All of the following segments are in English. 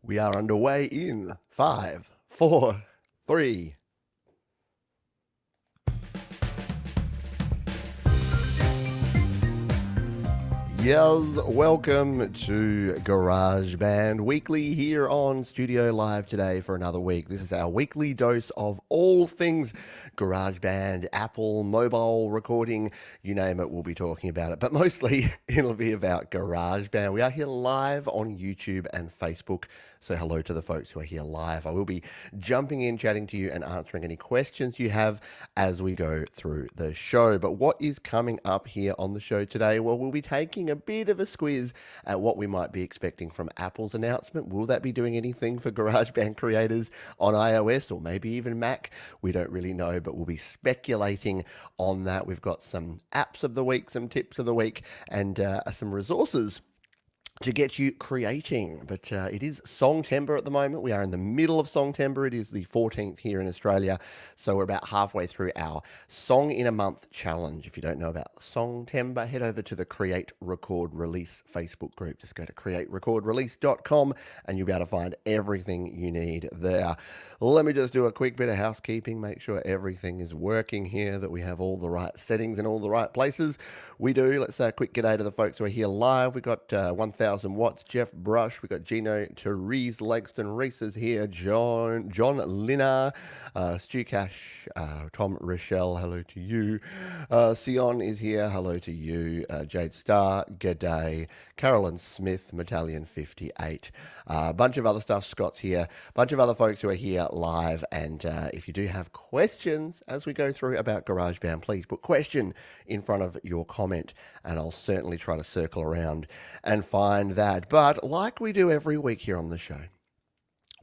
We are underway in 5, 4, 3. Yes, welcome to GarageBand Weekly here on Studio Live today for another week. This is our weekly dose of all things GarageBand, Apple, mobile recording, you name it, we'll be talking about it. But mostly it'll be about GarageBand. We are here live on YouTube and Facebook. So hello to the folks who are here live. I will be jumping in, chatting to you and answering any questions you have as we go through the show. But what is coming up here on the show today? Well, we'll be taking a bit of a squiz at what we might be expecting from Apple's announcement. Will that be doing anything for GarageBand creators on iOS or maybe even Mac? We don't really know, but we'll be speculating on that. We've got some apps of the week, some tips of the week, and some resources to get you creating. But it is Songtember at the moment. We are in the middle of Songtember. It is the 14th here in Australia. So we're about halfway through our Song in a Month challenge. If you don't know about Songtember, head over to the Create, Record, Release Facebook group. Just go to createrecordrelease.com and you'll be able to find everything you need there. Let me just do a quick bit of housekeeping, make sure everything is working here, that we have all the right settings in all the right places. We do. Let's say a quick g'day to the folks who are here live. We've got 1000 watts, Jeff Brush, we've got Gino, Therese Langston, Reese is here, John Linner, Stu Cash, Tom Rochelle, hello to you, Sion is here, hello to you, Jade Star, g'day, Carolyn Smith, Metallion 58, a bunch of other stuff, Scott's here, a bunch of other folks who are here live, and if you do have questions as we go through about GarageBand, please put question in front of your comment, and I'll certainly try to circle around and find that. But like we do every week here on the show,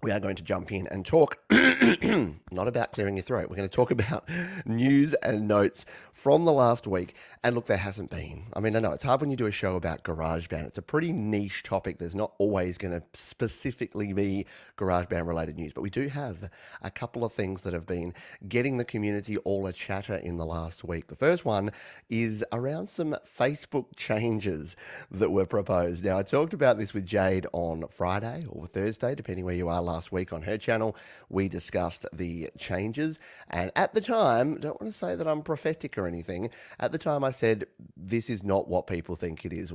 we are going to jump in and talk not about clearing your throat. We're going to talk about news and notes from the last week. And look, there hasn't been. I mean, I know it's hard when you do a show about GarageBand. It's a pretty niche topic. There's not always going to specifically be GarageBand related news, but we do have a couple of things that have been getting the community all a chatter in the last week. The first one is around some Facebook changes that were proposed. Now, I talked about this with Jade on Friday or Thursday, depending where you are last week on her channel. We discussed the changes, and at the time, don't want to say that I'm prophetic or anything, at the time I said this is not what people think it is.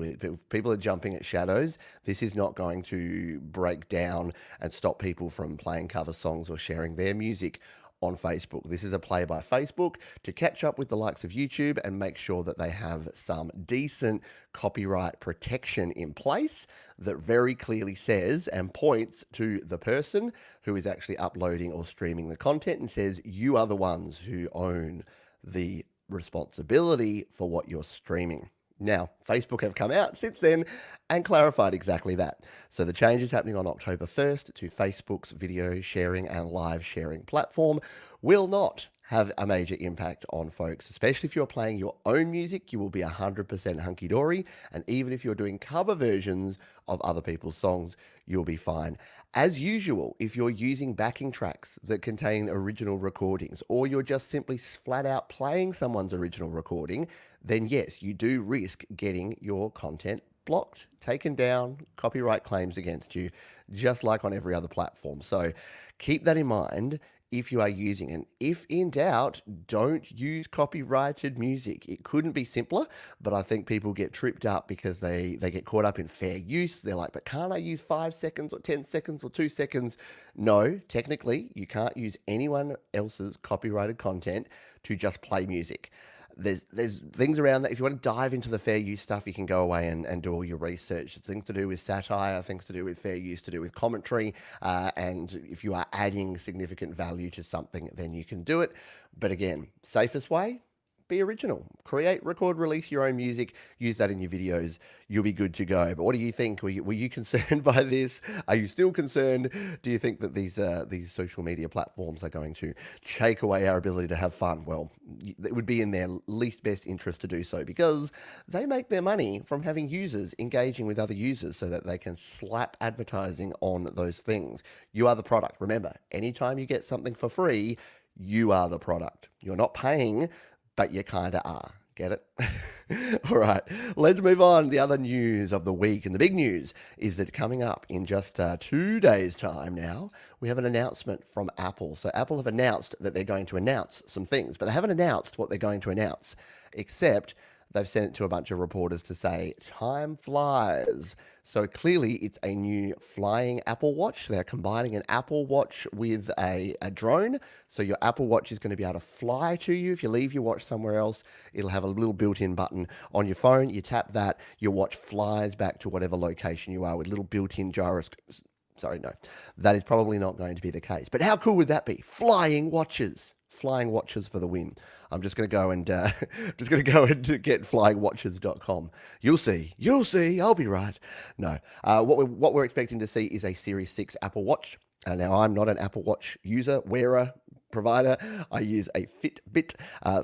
People are jumping at shadows. This is not going to break down and stop people from playing cover songs or sharing their music on Facebook. This is a play by Facebook to catch up with the likes of YouTube and make sure that they have some decent copyright protection in place that very clearly says and points to the person who is actually uploading or streaming the content and says, you are the ones who own the responsibility for what you're streaming. Now, Facebook have come out since then and clarified exactly that. So the change is happening on October 1st to Facebook's video sharing and live sharing platform will not have a major impact on folks, especially if you're playing your own music. You will be 100% hunky-dory, and even if you're doing cover versions of other people's songs, you'll be fine. As usual, if you're using backing tracks that contain original recordings, or you're just simply flat out playing someone's original recording, then yes, you do risk getting your content blocked, taken down, copyright claims against you, just like on every other platform. So keep that in mind if you are using it. If in doubt, don't use copyrighted music. It couldn't be simpler, but I think people get tripped up because they get caught up in fair use. They're like, but can't I use 5 seconds or 10 seconds or 2 seconds? No, technically, you can't use anyone else's copyrighted content to just play music. There's things around that. If you want to dive into the fair use stuff, you can go away and do all your research. Things to do with satire, things to do with fair use, to do with commentary. And if you are adding significant value to something, then you can do it. But again, safest way, be original. Create, record, release your own music. Use that in your videos. You'll be good to go. But what do you think? Were you concerned by this? Are you still concerned? Do you think that these social media platforms are going to take away our ability to have fun? Well, it would be in their least best interest to do so, because they make their money from having users engaging with other users so that they can slap advertising on those things. You are the product. Remember, anytime you get something for free, you are the product. You're not paying, but you kind of are. Get it? All right, let's move on. The other news of the week, and the big news is that coming up in just 2 days' time now, we have an announcement from Apple. So Apple have announced that they're going to announce some things, but they haven't announced what they're going to announce, except they've sent it to a bunch of reporters to say, time flies. So clearly it's a new flying Apple Watch. They're combining an Apple Watch with a drone. So your Apple Watch is going to be able to fly to you. If you leave your watch somewhere else, it'll have a little built-in button on your phone. You tap that, your watch flies back to whatever location you are with little built-in gyroscopes. Sorry, no, that is probably not going to be the case. But how cool would that be? Flying watches for the win. I'm just going to go and get flyingwatches.com. You'll see. I'll be right. No, what we're expecting to see is a Series 6 Apple Watch. Now, I'm not an Apple Watch user, wearer, provider. I use a Fitbit,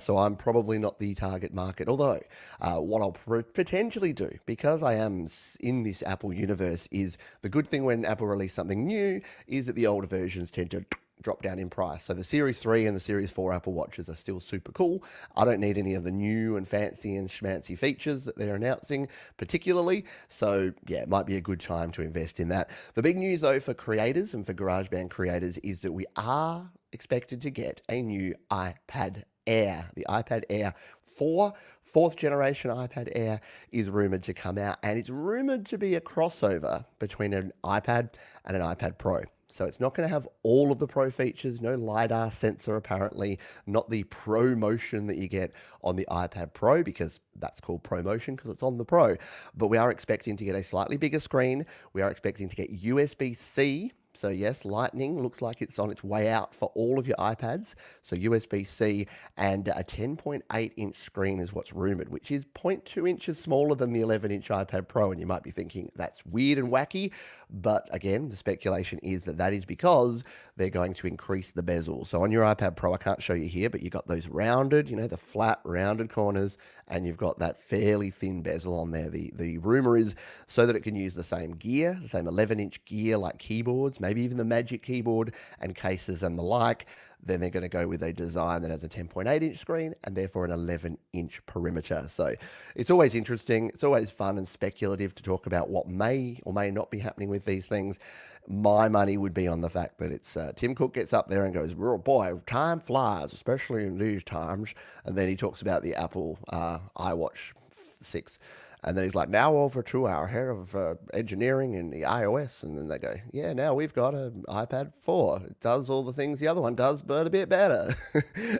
so I'm probably not the target market. Although, what I'll potentially do, because I am in this Apple universe, is the good thing when Apple release something new is that the older versions tend to drop down in price. So the Series 3 and the Series 4 Apple Watches are still super cool. I don't need any of the new and fancy and schmancy features that they're announcing particularly. So yeah, it might be a good time to invest in that. The big news though for creators and for GarageBand creators is that we are expected to get a new iPad Air. The iPad Air 4. Fourth generation iPad Air is rumored to come out, and it's rumored to be a crossover between an iPad and an iPad Pro. So it's not going to have all of the Pro features, no LiDAR sensor apparently, not the Pro Motion that you get on the iPad Pro, because that's called Pro Motion because it's on the Pro. But we are expecting to get a slightly bigger screen. We are expecting to get USB-C. So yes, Lightning looks like it's on its way out for all of your iPads. So USB-C and a 10.8-inch screen is what's rumored, which is 0.2 inches smaller than the 11-inch iPad Pro. And you might be thinking that's weird and wacky. But again, the speculation is that that is because they're going to increase the bezel. So on your iPad Pro, I can't show you here, but you've got those rounded, the flat rounded corners, and you've got that fairly thin bezel on there. The rumor is so that it can use the same gear, the same 11-inch gear like keyboards, maybe even the Magic Keyboard and cases and the like. Then they're going to go with a design that has a 10.8-inch screen and therefore an 11-inch perimeter. So it's always interesting. It's always fun and speculative to talk about what may or may not be happening with these things. My money would be on the fact that it's Tim Cook gets up there and goes, oh boy, time flies, especially in these times. And then he talks about the Apple iWatch 6. And then he's like, now over to our head of engineering in the iOS. And then they go, yeah, now we've got an iPad 4. It does all the things the other one does, but a bit better.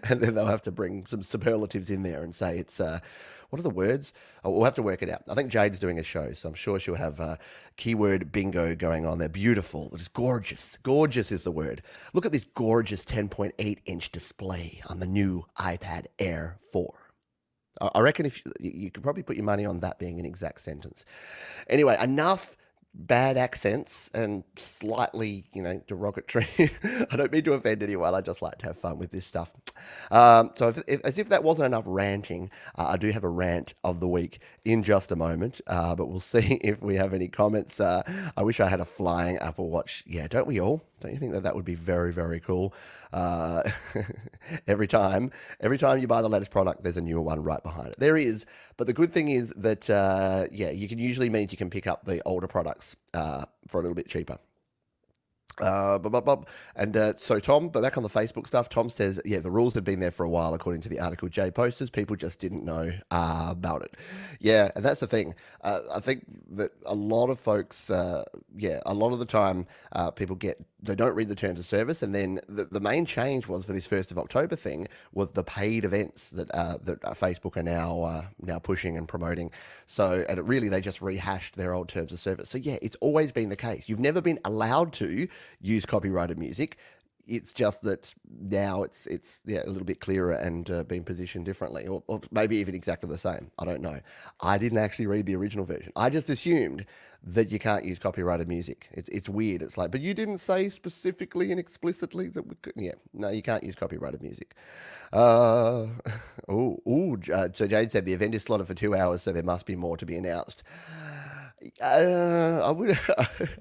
And then they'll have to bring some superlatives in there and say it's, what are the words? Oh, we'll have to work it out. I think Jade's doing a show, so I'm sure she'll have keyword bingo going on there. Beautiful. It's gorgeous. Gorgeous is the word. Look at this gorgeous 10.8-inch display on the new iPad Air 4. I reckon if you could probably put your money on that being an exact sentence. Anyway, enough bad accents and slightly, derogatory. I don't mean to offend anyone. I just like to have fun with this stuff. So as if that wasn't enough ranting, I do have a rant of the week in just a moment, but we'll see if we have any comments. I wish I had a flying Apple Watch. Yeah, don't we all? Don't you think that would be very, very cool? Every time you buy the latest product, there's a newer one right behind it. There is, but the good thing is that, you can usually means you can pick up the older products for a little bit cheaper. So Tom, but back on the Facebook stuff, Tom says, yeah, the rules had been there for a while, according to the article Jay posted. People just didn't know about it. Yeah, and that's the thing. I think that a lot of folks, a lot of the time, they don't read the terms of service, and then the main change was for this 1st of October thing was the paid events that Facebook are now pushing and promoting. So, and they just rehashed their old terms of service. So yeah, it's always been the case. You've never been allowed to use copyrighted music. It's just that now it's a little bit clearer and being positioned differently, or maybe even exactly the same. I don't know. I didn't actually read the original version. I just assumed that you can't use copyrighted music. It's weird. It's like, but you didn't say specifically and explicitly that we could. Yeah, no, you can't use copyrighted music. So Jade said the event is slotted for 2 hours, so there must be more to be announced. I would.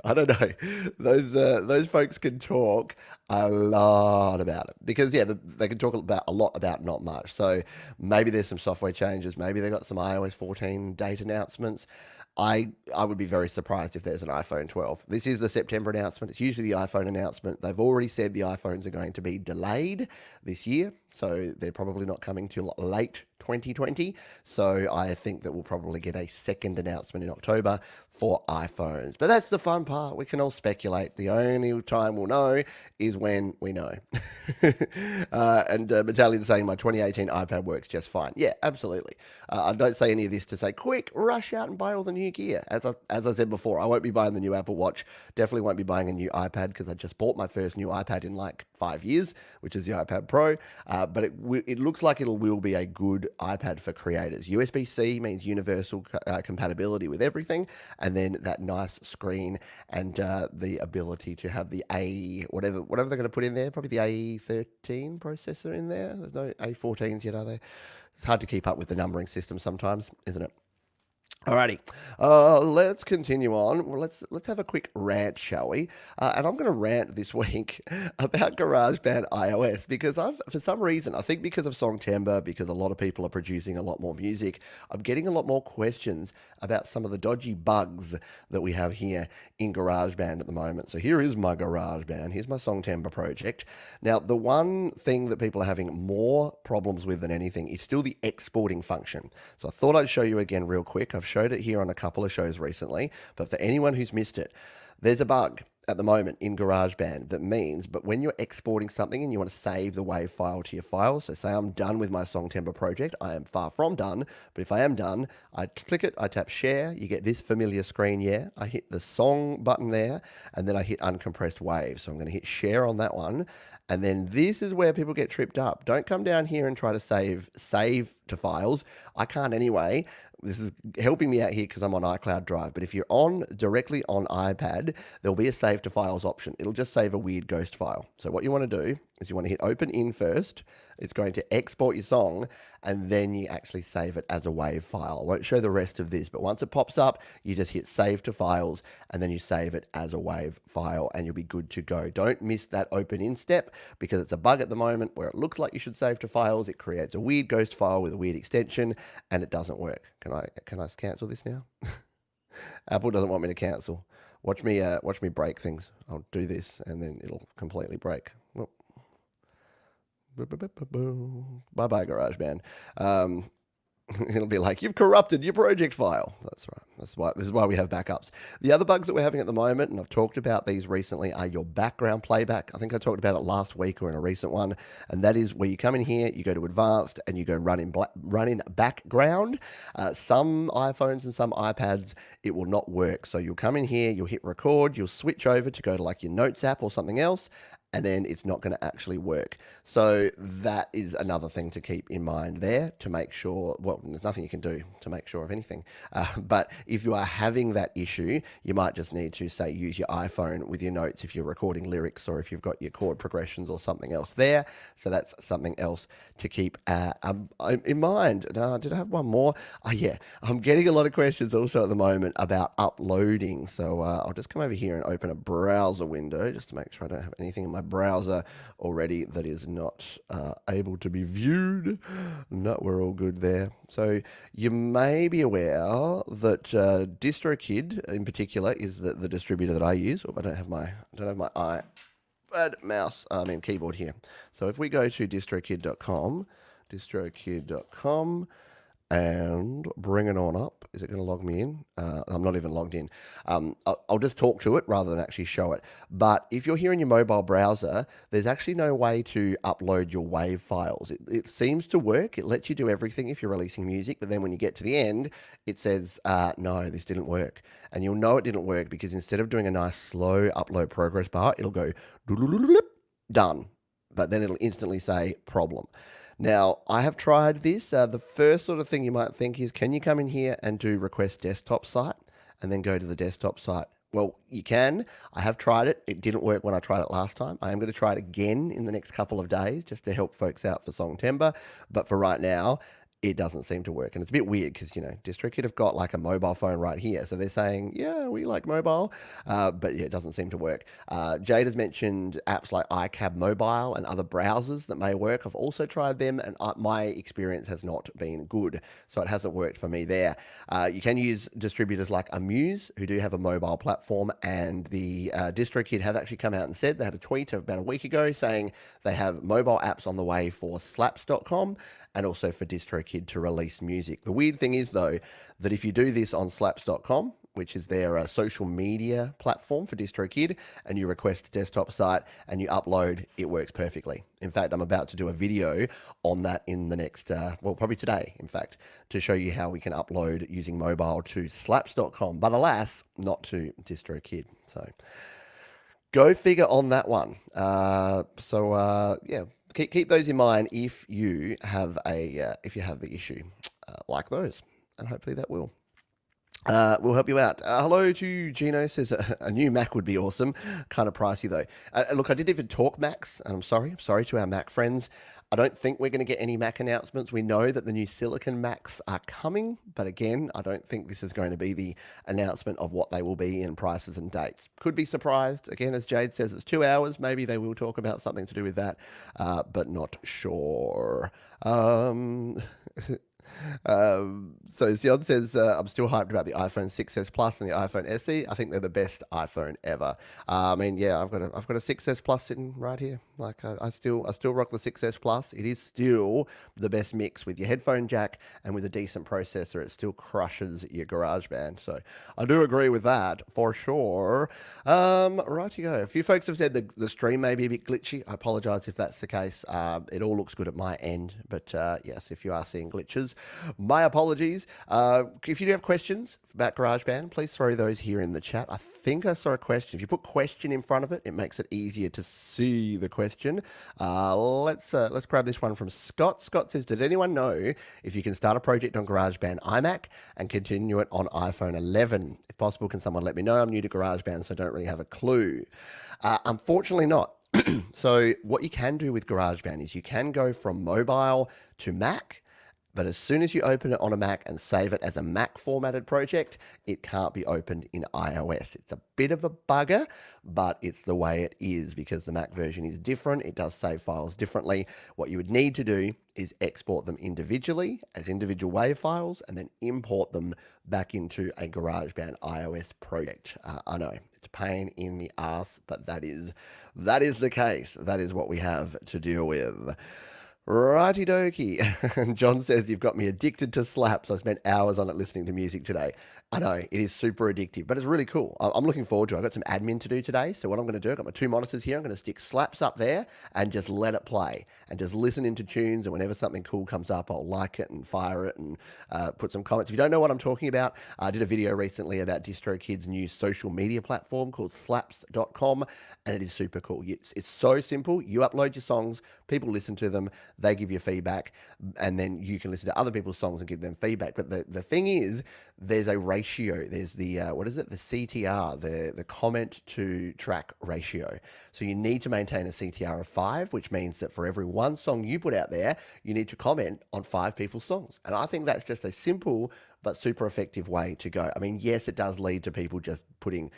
I don't know. Those folks can talk a lot about it because yeah, they can talk about a lot about not much. So maybe there's some software changes. Maybe they got some iOS 14 date announcements. I would be very surprised if there's an iPhone 12. This is the September announcement. It's usually the iPhone announcement. They've already said the iPhones are going to be delayed this year, so they're probably not coming till late 2020. So I think that we'll probably get a second announcement in October for iPhones. But that's the fun part. We can all speculate. The only time we'll know is when we know. And Battalion's saying my 2018 iPad works just fine. Yeah, absolutely. I don't say any of this to say, quick, rush out and buy all the new gear. As I said before, I won't be buying the new Apple Watch. Definitely won't be buying a new iPad because I just bought my first new iPad in like 5 years, which is the iPad Pro. But it looks like it will be a good iPad for creators. USB-C means universal compatibility with everything, and then that nice screen and the ability to have the whatever they're going to put in there, probably the A13 processor in there. There's no A14s yet, are there? It's hard to keep up with the numbering system sometimes, isn't it? Alrighty, let's continue on. Well, let's have a quick rant, shall we? And I'm going to rant this week about GarageBand iOS because for some reason, I think because of Songtember, because a lot of people are producing a lot more music, I'm getting a lot more questions about some of the dodgy bugs that we have here in GarageBand at the moment. So here is my GarageBand. Here's my Songtember project. Now, the one thing that people are having more problems with than anything is still the exporting function. So I thought I'd show you again real quick. I've showed it here on a couple of shows recently, but for anyone who's missed it, there's a bug at the moment in GarageBand that means, but when you're exporting something and you want to save the WAV file to your file, so say I'm done with my Songtember project, I am far from done, but if I am done, I click it, I tap share, you get this familiar screen, yeah, I hit the song button there, and then I hit uncompressed WAV, so I'm going to hit share on that one, and then this is where people get tripped up. Don't come down here and try to save to files. I can't anyway. This is helping me out here because I'm on iCloud Drive. But if you're directly on iPad, there'll be a save to files option. It'll just save a weird ghost file. So what you want to do is you want to hit open in first. It's going to export your song, and then you actually save it as a WAV file. I won't show the rest of this, but once it pops up, you just hit save to files, and then you save it as a WAV file, and you'll be good to go. Don't miss that open in step because it's a bug at the moment where it looks like you should save to files. It creates a weird ghost file with a weird extension, and it doesn't work. Can I cancel this now? Apple doesn't want me to cancel. Watch me break things. I'll do this, and then it'll completely break. Well, bye bye, GarageBand. It'll be like, you've corrupted your project file. That's right. This is why we have backups. The other bugs that we're having at the moment, and I've talked about these recently, are your background playback. I think I talked about it last week or in a recent one, and that is where you come in here, you go to advanced, and you go run in background. Some iPhones and some iPads, it will not work. So you'll come in here, you'll hit record, you'll switch over to go to like your Notes app or something else, and then it's not going to actually work. So that is another thing to keep in mind there to make sure, well, there's nothing you can do to make sure of anything. But if you are having that issue, you might just need to, say, use your iPhone with your notes if you're recording lyrics or if you've got your chord progressions or something else there. So that's something else to keep in mind. Now, did I have one more? Oh, yeah. I'm getting a lot of questions also at the moment about uploading. So I'll just come over here and open a browser window just to make sure I don't have anything in my browser already that is not able to be viewed. No, we're all good there. So you may be aware that Distrokid in particular is the distributor that I use. Oh, I don't have my keyboard here. So if we go to distrokid.com, and bring it on up. Is it going to log me in? I'm not even logged in. I'll just talk to it rather than actually show it. But if you're here in your mobile browser, there's actually no way to upload your WAV files. It seems to work. It lets you do everything if you're releasing music, but then when you get to the end, it says, no, this didn't work. And you'll know it didn't work because instead of doing a nice slow upload progress bar, it'll go done. But then it'll instantly say problem. Now, I have tried this. The first sort of thing you might think is, can you come in here and do request desktop site and then go to the desktop site? Well, you can. I have tried it. It didn't work when I tried it last time. I am going to try it again in the next couple of days just to help folks out for Songtember. But for right now, it doesn't seem to work. And it's a bit weird because, Distrokid have got like a mobile phone right here. So they're saying, yeah, we like mobile, but yeah, it doesn't seem to work. Jade has mentioned apps like iCab Mobile and other browsers that may work. I've also tried them, and my experience has not been good. So it hasn't worked for me there. You can use distributors like Amuse, who do have a mobile platform, and the Distrokid have actually come out and said, they had a tweet about a week ago saying they have mobile apps on the way for slaps.com and also for Distrokid to release music. The weird thing is, though, that if you do this on slaps.com, which is their social media platform for Distrokid, and you request a desktop site and you upload, it works perfectly. In fact, I'm about to do a video on that in the next, probably today, in fact, to show you how we can upload using mobile to slaps.com, but alas, not to Distrokid. So go figure on that one. Yeah, keep those in mind if you have the issue like those, and hopefully that will help you out. Hello to Gino, says a new Mac would be awesome. Kind of pricey though. Look, I didn't even talk Macs, and I'm sorry to our Mac friends. I don't think we're going to get any Mac announcements. We know that the new Silicon Macs are coming, but again, I don't think this is going to be the announcement of what they will be in prices and dates. Could be surprised. Again, as Jade says, it's 2 hours. Maybe they will talk about something to do with that, but not sure. So Sion says, I'm still hyped about the iPhone 6s Plus and the iPhone SE. I think they're the best iPhone ever. I've got a 6s Plus sitting right here. Like I still rock the 6s Plus. It is still the best mix with your headphone jack and with a decent processor. It still crushes your GarageBand. So I do agree with that for sure. Right you go. A few folks have said the stream may be a bit glitchy. I apologize if that's the case. It all looks good at my end, but yes, if you are seeing glitches, my apologies. If you do have questions about GarageBand, please throw those here in the chat. I think I saw a question. If you put question in front of it, it makes it easier to see the question. Let's grab this one from Scott. Scott says, did anyone know if you can start a project on GarageBand iMac and continue it on iPhone 11? If possible, can someone let me know? I'm new to GarageBand, so I don't really have a clue. Unfortunately not. So what you can do with GarageBand is you can go from mobile to Mac, but as soon as you open it on a Mac and save it as a Mac formatted project, it can't be opened in iOS. It's a bit of a bugger, but it's the way it is because the Mac version is different. It does save files differently. What you would need to do is export them individually as individual WAV files and then import them back into a GarageBand iOS project. I know it's a pain in the ass, but that is the case. That is what we have to deal with. Righty dokie. And John says, you've got me addicted to slaps. I spent hours on it listening to music today. I know, it is super addictive, but it's really cool. I'm looking forward to it. I've got some admin to do today. So what I'm going to do, I've got my 2 monitors here. I'm going to stick slaps up there and just let it play and just listen into tunes. And whenever something cool comes up, I'll like it and fire it and put some comments. If you don't know what I'm talking about, I did a video recently about Distrokid's new social media platform called slaps.com. And it is super cool. It's so simple. You upload your songs, people listen to them, they give you feedback, and then you can listen to other people's songs and give them feedback. But the thing is, there's a ratio. There's the the CTR, the comment to track ratio. So you need to maintain a CTR of 5, which means that for every one song you put out there, you need to comment on 5 people's songs. And I think that's just a simple but super effective way to go. I mean, yes, it does lead to people just putting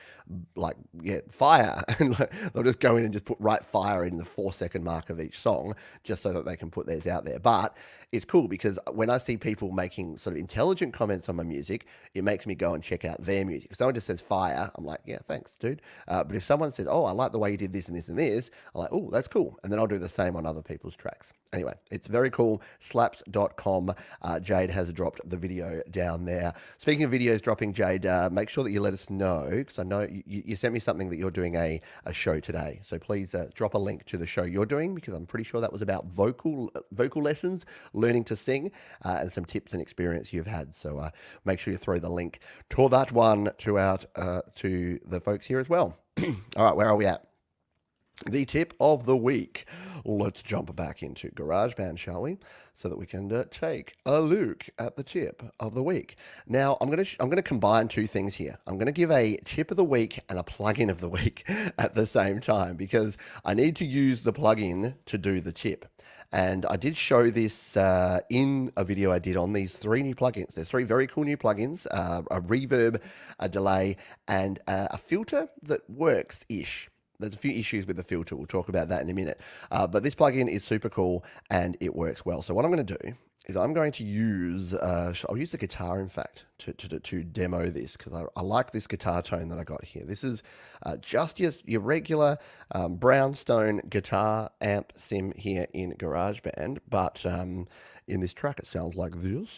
fire, and they'll just go in and just write fire in the 4-second mark of each song just so that they can put theirs out there. But it's cool because when I see people making sort of intelligent comments on my music, it makes me go and check out their music. If someone just says fire, I'm like, yeah, thanks, dude. But if someone says, oh, I like the way you did this and this and this, I'm like, oh, that's cool. And then I'll do the same on other people's tracks. Anyway, it's very cool. Slaps.com. Jade has dropped the video down there. Speaking of videos dropping, Jade, make sure that you let us know, because I know you sent me something that you're doing a show today. So please drop a link to the show you're doing, because I'm pretty sure that was about vocal lessons, learning to sing, and some tips and experience you've had. So make sure you throw the link to that one to the folks here as well. All right, where are we at? The tip of the week. Let's jump back into GarageBand, shall we? So that we can take a look at the tip of the week. Now, I'm gonna combine two things here. I'm gonna give a tip of the week and a plugin of the week at the same time because I need to use the plugin to do the tip. And I did show this in a video I did on these three new plugins. There's three very cool new plugins: a reverb, a delay, and a filter that works-ish. There's a few issues with the filter. We'll talk about that in a minute. But this plugin is super cool and it works well. So what I'm going to do is I'm going to use, I'll use the guitar, in fact, to demo this because I like this guitar tone that I got here. This is just your regular brownstone guitar amp sim here in GarageBand. But in this track, it sounds like this.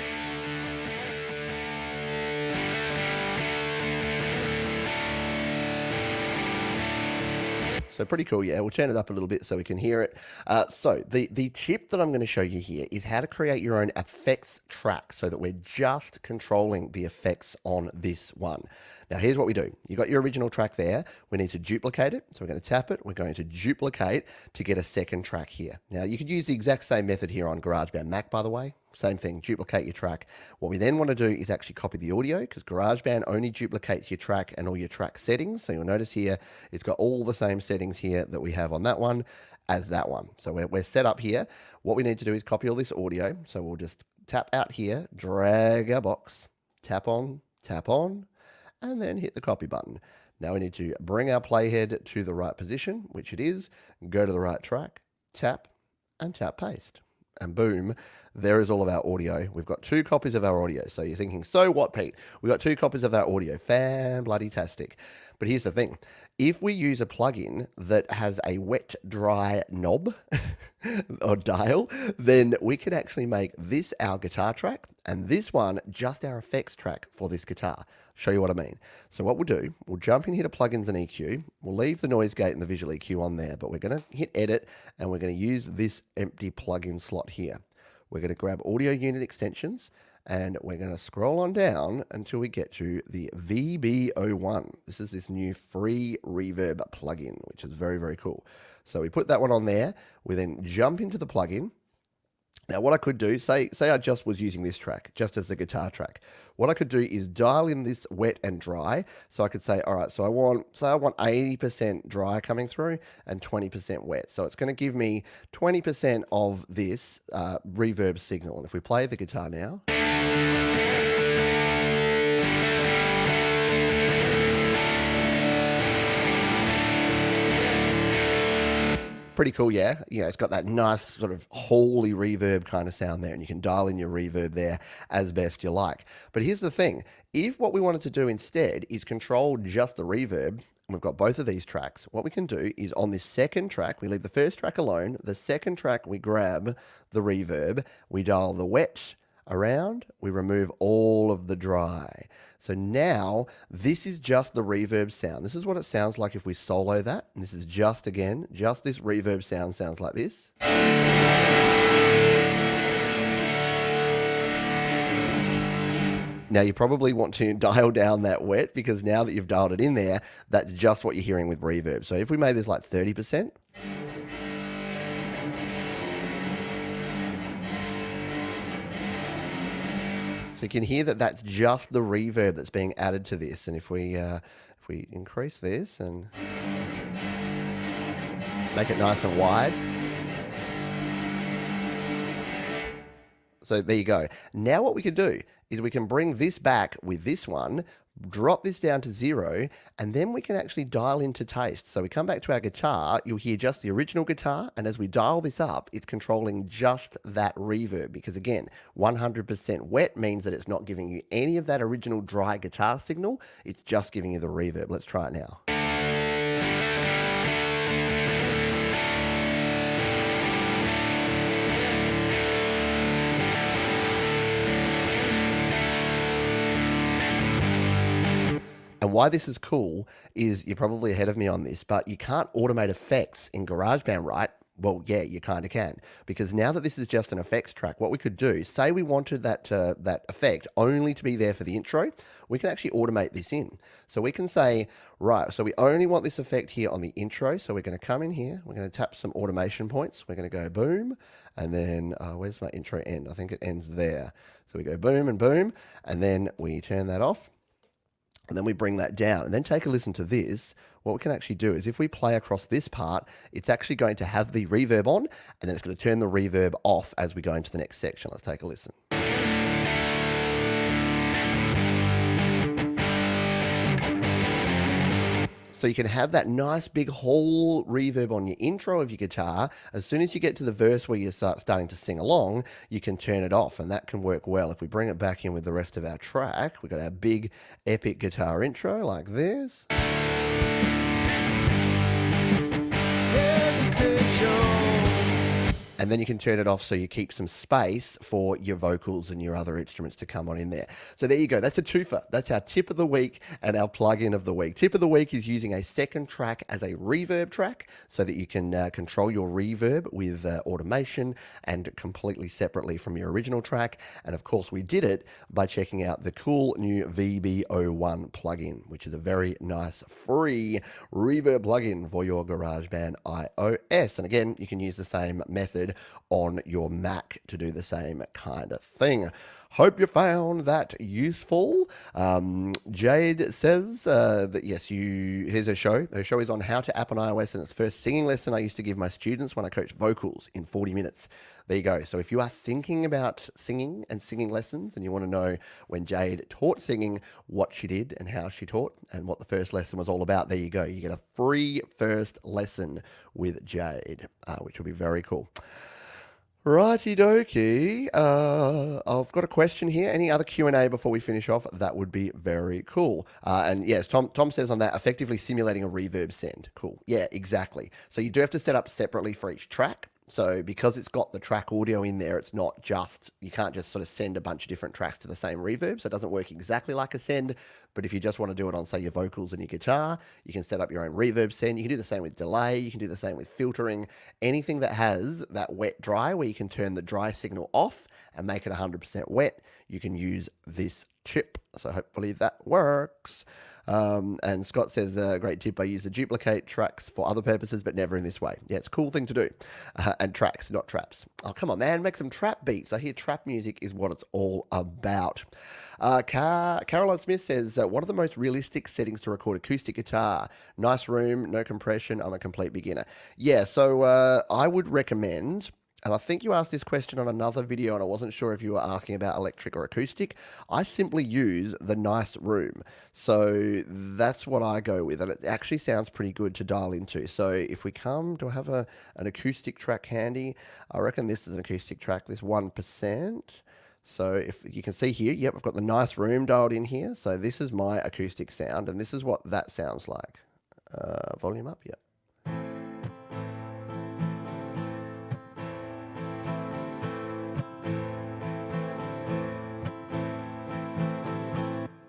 So pretty cool, yeah. We'll turn it up a little bit so we can hear it. So the tip that I'm going to show you here is how to create your own effects track so that we're just controlling the effects on this one. Now, here's what we do. You've got your original track there. We need to duplicate it. So we're going to tap it. We're going to duplicate to get a second track here. Now, you could use the exact same method here on GarageBand Mac, by the way. Same thing, duplicate your track. What we then want to do is actually copy the audio because GarageBand only duplicates your track and all your track settings. So you'll notice here, it's got all the same settings here that we have on that one as that one. So we're set up here. What we need to do is copy all this audio. So we'll just tap out here, drag our box, tap on, and then hit the copy button. Now we need to bring our playhead to the right position, which it is, go to the right track, tap, and tap paste. And boom, there is all of our audio. We've got 2 copies of our audio. So you're thinking, so what, Pete? We've got 2 copies of our audio. Fan-bloody-tastic. But here's the thing. If we use a plugin that has a wet-dry knob or dial, then we can actually make this our guitar track and this one just our effects track for this guitar. Show you what I mean. So what we'll do, we'll jump in here to plugins and EQ. We'll leave the noise gate and the visual EQ on there, but we're going to hit edit and we're going to use this empty plugin slot here. We're going to grab audio unit extensions and we're going to scroll on down until we get to the VB01. This is this new free reverb plugin, which is very, very cool. So we put that one on there. We then jump into the plugin. Now, what I could do, say I just was using this track, just as the guitar track. What I could do is dial in this wet and dry. So I could say, all right, so I want 80% dry coming through and 20% wet. So it's going to give me 20% of this reverb signal. And if we play the guitar now. Pretty cool, yeah. Yeah, it's got that nice sort of holy reverb kind of sound there, and you can dial in your reverb there as best you like. But here's the thing. If what we wanted to do instead is control just the reverb, and we've got both of these tracks, what we can do is on this second track, we leave the first track alone. The second track, we grab the reverb, we dial the wet around, we remove all of the dry. So now this is just the reverb sound. This is what it sounds like if we solo that. And this is just, again, just this reverb sound sounds like this. Now you probably want to dial down that wet because now that you've dialed it in there, that's just what you're hearing with reverb. So if we made this like 30%, so you can hear that that's just the reverb that's being added to this. And if we increase this and make it nice and wide. So there you go. Now what we can do is we can bring this back with this one, drop this down to 0, and then we can actually dial into taste. So we come back to our guitar, you'll hear just the original guitar, and as we dial this up, it's controlling just that reverb, because again, 100% wet means that it's not giving you any of that original dry guitar signal, it's just giving you the reverb. Let's try it now. And why this is cool is you're probably ahead of me on this, but you can't automate effects in GarageBand, right? Well, yeah, you kind of can, because now that this is just an effects track, what we could do, say we wanted that effect only to be there for the intro, we can actually automate this in. So we can say, right, so we only want this effect here on the intro, so we're going to come in here, we're going to tap some automation points, we're going to go boom, and then, where's my intro end? I think it ends there. So we go boom and boom, and then we turn that off. And then we bring that down and then take a listen to this. What we can actually do is if we play across this part, it's actually going to have the reverb on, and then it's going to turn the reverb off as we go into the next section. Let's take a listen. So you can have that nice big whole reverb on your intro of your guitar. As soon as you get to the verse where you start starting to sing along, you can turn it off, and that can work well. If we bring it back in with the rest of our track, we've got our big epic guitar intro like this. And then you can turn it off so you keep some space for your vocals and your other instruments to come on in there. So there you go. That's a twofer. That's our tip of the week and our plugin of the week. Tip of the week is using a second track as a reverb track so that you can control your reverb with automation and completely separately from your original track. And of course, we did it by checking out the cool new VB01 plugin, which is a very nice free reverb plugin for your GarageBand iOS. And again, you can use the same method on your Mac to do the same kind of thing. Hope you found that useful. Jade says that yes, here's her show. Her show is on how to app on iOS, and its first singing lesson I used to give my students when I coach vocals in 40 minutes. There you go. So if you are thinking about singing and singing lessons, and you want to know when Jade taught singing, what she did and how she taught, and what the first lesson was all about, there you go. You get a free first lesson with Jade, which will be very cool. Righty dokie. I've got a question here. Any other Q&A before we finish off? That would be very cool. And yes, Tom says on that, effectively simulating a reverb send. Cool. Yeah, exactly. So you do have to set up separately for each track. So because it's got the track audio in there, it's not just, you can't just sort of send a bunch of different tracks to the same reverb. So it doesn't work exactly like a send. But if you just want to do it on, say, your vocals and your guitar, you can set up your own reverb send. You can do the same with delay. You can do the same with filtering. Anything that has that wet dry, where you can turn the dry signal off and make it 100% wet, you can use this tip. So hopefully that works. And Scott says, great tip. I use the duplicate tracks for other purposes, but never in this way. Yeah, it's a cool thing to do. And tracks, not traps. Oh, come on, man. Make some trap beats. I hear trap music is what it's all about. Caroline Smith says, what are the most realistic settings to record acoustic guitar? Nice room, no compression. I'm a complete beginner. Yeah, so I would recommend... And I think you asked this question on another video, and I wasn't sure if you were asking about electric or acoustic. I simply use the nice room. So that's what I go with. And it actually sounds pretty good to dial into. So if we come, do I have an acoustic track handy? I reckon this is an acoustic track, this 1%. So if you can see here, yep, I've got the nice room dialed in here. So this is my acoustic sound, and this is what that sounds like. Volume up, yep.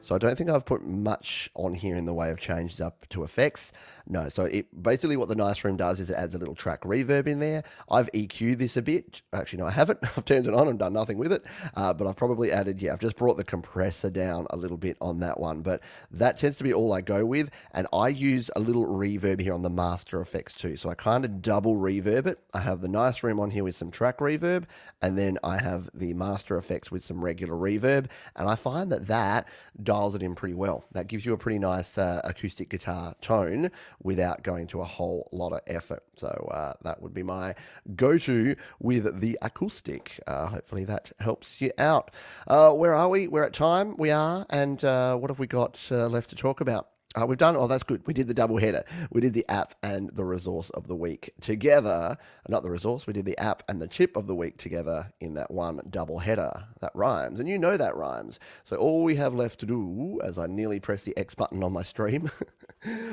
So I don't think I've put much on here in the way of changes up to effects. No, so it basically what the nice room does is it adds a little track reverb in there. I've EQ'd this a bit. Actually, no, I haven't. I've turned it on and done nothing with it. But I've probably added, I've just brought the compressor down a little bit on that one. But that tends to be all I go with. And I use a little reverb here on the master effects too. So I kind of double reverb it. I have the nice room on here with some track reverb. And then I have the master effects with some regular reverb. And I find that dials it in pretty well. That gives you a pretty nice acoustic guitar tone without going to a whole lot of effort. So that would be my go-to with the acoustic. Hopefully that helps you out. Where are we? We're at time. We are. And what have we got left to talk about? We've done, oh, that's good. We did the double header. We did the app and the resource of the week together. Not the resource, we did the app and the tip of the week together in that one double header. That rhymes, and you know that rhymes. So all we have left to do, as I nearly press the X button on my stream,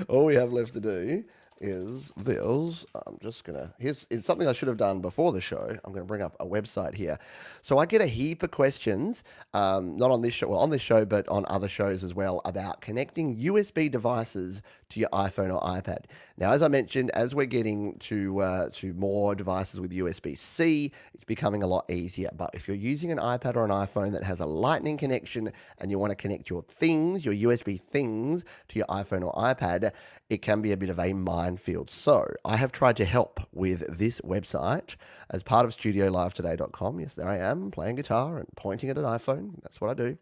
all we have left to do is this. I'm just gonna, it's something I should have done before the show. I'm gonna bring up a website here. So I get a heap of questions, not on this show, well, on this show, but on other shows as well, about connecting USB devices to your iPhone or iPad. Now, as I mentioned, as we're getting to more devices with USB-C, it's becoming a lot easier. But if you're using an iPad or an iPhone that has a Lightning connection and you want to connect your things, your USB things, to your iPhone or iPad, it can be a bit of a minefield. So I have tried to help with this website as part of StudioLiveToday.com. Yes, there I am playing guitar and pointing at an iPhone. That's what I do.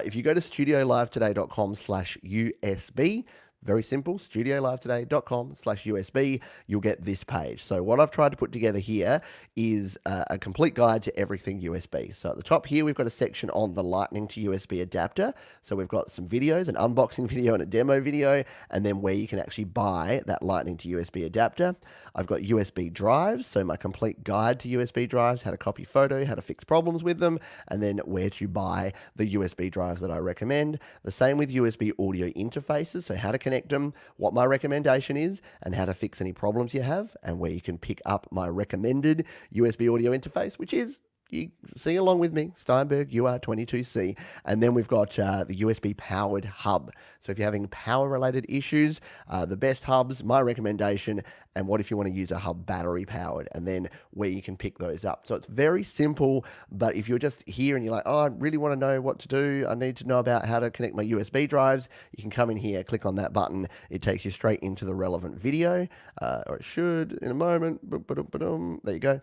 If you go to StudioLiveToday.com/USB, very simple, StudioLiveToday.com/USB, you'll get this page. So what I've tried to put together here is a complete guide to everything USB. So at the top here, we've got a section on the Lightning to USB adapter. So we've got some videos, an unboxing video and a demo video, and then where you can actually buy that Lightning to USB adapter. I've got USB drives, so my complete guide to USB drives, how to copy photo, how to fix problems with them, and then where to buy the USB drives that I recommend. The same with USB audio interfaces, so how to connect them, what my recommendation is, and how to fix any problems you have, and where you can pick up my recommended USB audio interface, which is, you sing along with me, Steinberg UR22C. And then we've got the USB powered hub. So if you're having power related issues, the best hubs, my recommendation, and what if you want to use a hub battery powered, and then where you can pick those up. So it's very simple, but if you're just here and you're like, oh, I really want to know what to do, I need to know about how to connect my USB drives, you can come in here, click on that button. It takes you straight into the relevant video, or it should in a moment. There you go.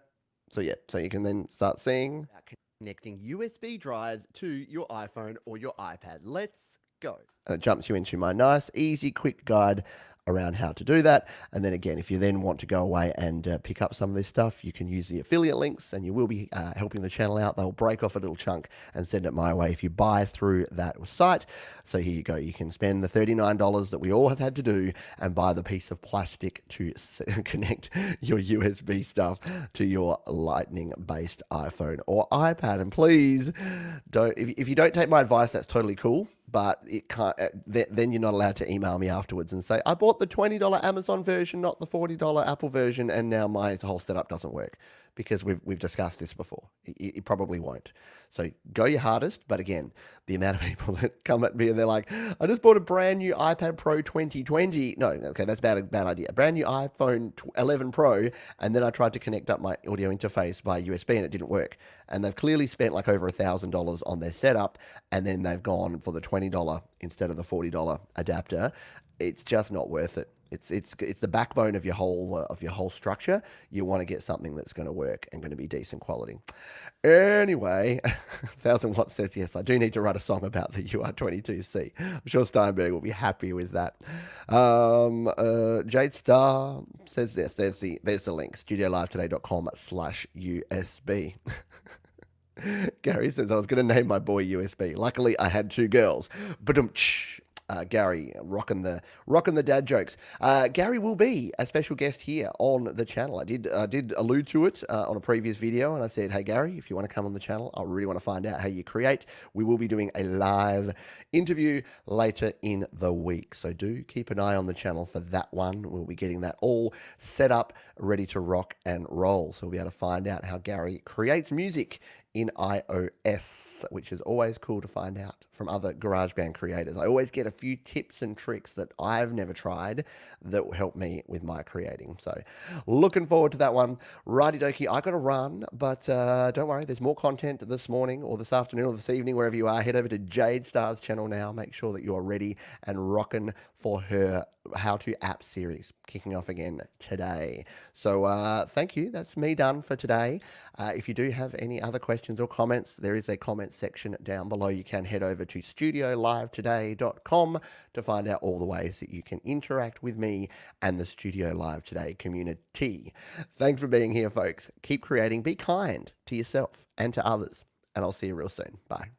So yeah, so you can then start seeing connecting USB drives to your iPhone or your iPad. Let's go. And it jumps you into my nice, easy, quick guide around how to do that. And then again, if you then want to go away and pick up some of this stuff, you can use the affiliate links and you will be helping the channel out. They'll break off a little chunk and send it my way if you buy through that site. So here you go. You can spend the $39 that we all have had to do and buy the piece of plastic to connect your USB stuff to your Lightning-based iPhone or iPad. And please don't, if you don't take my advice, that's totally cool. But it can't. Then you're not allowed to email me afterwards and say, I bought the $20 Amazon version, not the $40 Apple version, and now my whole setup doesn't work. Because we've discussed this before. It probably won't. So go your hardest. But again, the amount of people that come at me and they're like, I just bought a brand new iPad Pro 2020. No, okay, that's a bad idea. A brand new iPhone 11 Pro, and then I tried to connect up my audio interface via USB and it didn't work. And they've clearly spent like over $1,000 on their setup, and then they've gone for the $20 instead of the $40 adapter. It's just not worth it. It's the backbone of your whole structure. You want to get something that's going to work and going to be decent quality. Anyway, 1000 Watts says yes. I do need to write a song about the UR22C. I'm sure Steinberg will be happy with that. Jade Star says yes. There's the link. StudioLiveToday.com/USB. Gary says I was going to name my boy USB. Luckily, I had two girls. Gary rocking the dad jokes. Gary will be a special guest here on the channel. I did allude to it on a previous video, and I said, hey Gary, if you want to come on the channel, I really want to find out how you create. We will be doing a live interview later in the week, so do keep an eye on the channel for that one. We'll be getting that all set up, ready to rock and roll. So we'll be able to find out how Gary creates music in iOS, which is always cool to find out from other GarageBand creators. I always get a few tips and tricks that I've never tried that will help me with my creating. So looking forward to that one. Righty dokie, I got to run, but don't worry, there's more content this morning or this afternoon or this evening, wherever you are. Head over to Jade Star's channel now. Make sure that you're ready and rocking for her How To App series, kicking off again today. So thank you. That's me done for today. If you do have any other questions or comments, there is a comment section down below. You can head over to StudioLiveToday.com to find out all the ways that you can interact with me and the Studio Live Today community. Thanks for being here, folks. Keep creating. Be kind to yourself and to others. And I'll see you real soon. Bye.